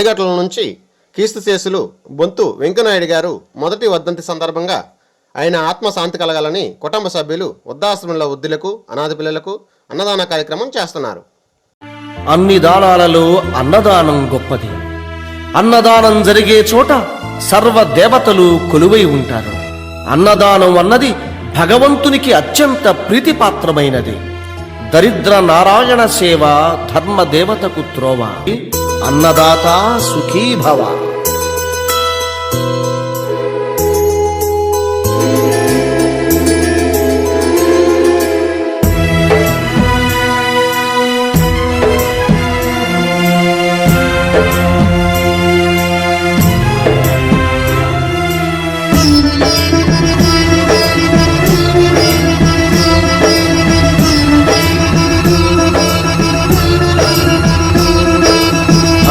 కలిగట్ల నుంచి కీర్తిశేషులు బొంతు వెంకనాయుడు గారు మొదటి వర్ధంతి సందర్భంగా ఆయన ఆత్మశాంతి కలగాలని కుటుంబ సభ్యులు వృద్ధాశ్రమంలో వృద్ధులకు అనాథ పిల్లలకు అన్నదాన కార్యక్రమం చేస్తున్నారు. అన్ని దానాలలో అన్నదానం గొప్పది. అన్నదానం జరిగే చోట సర్వ దేవతలు కొలువై ఉంటారు. అన్నదానం అన్నది భగవంతునికి అత్యంత ప్రీతిపాత్రమైనది. దరిద్ర నారాయణ సేవ ధర్మ దేవతకు త్రోవ. అన్నదాత సుఖీ భవ.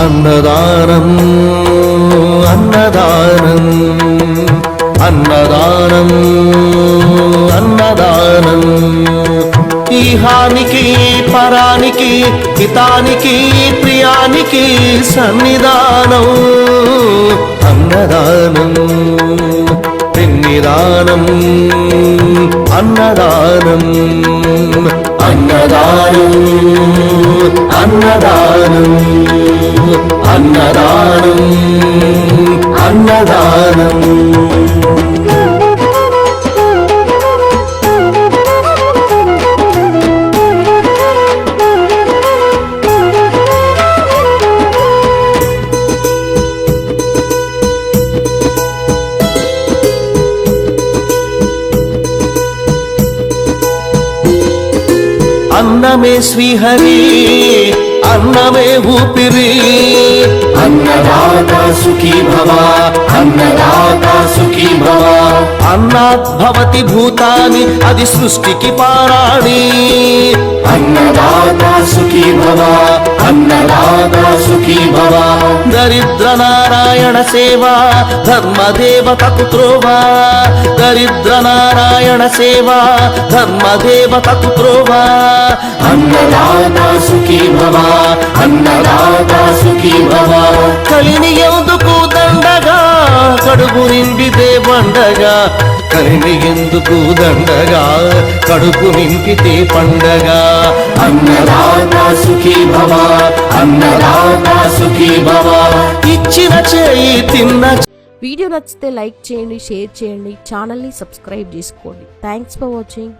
అన్నదానం అన్నదానం అన్నదానం అన్నదానం ఈహానికి పరానికి హితానికి ప్రియానికి సన్నిధానం. అన్నదానం పిన్నిదానం అన్నదానం అన్నదానం అన్నదానం అన్నదానం అన్నదానం. అన్నమే శ్రీహరి అన్నమే ఊపిరి. అన్నదాత సుఖీ భవ అన్నదాత సుఖీ భవ. అన్నాద్భవతి భూతాని అది సృష్టికి పారాణి. అన్నదాత సుఖీ భవ అన్నదాత సుఖీ భవ. దరిద్ర నారాయణ సేవ ధర్మదేవతకు త్రోవ. దరిద్ర నారాయణ సేవ ధర్మదేవతకు త్రోవ. అన్నదాత సుఖీ భవ అన్నదాత సుఖీ భవ. కలిని ఎందుకు దండగా కడుపు నింపితే పండగా. కలిని ఎందుకు దండగా కడుపు నింపితే పండగ. అన్నదాత సుఖీ భవ అన్నదాత సుఖీ భవ. ఇచ్చిన చేయి తిన్న. వీడియో నచ్చితే లైక్ చేయండి, షేర్ చేయండి, ఛానల్ని సబ్స్క్రైబ్ చేసుకోండి. Thanks for watching.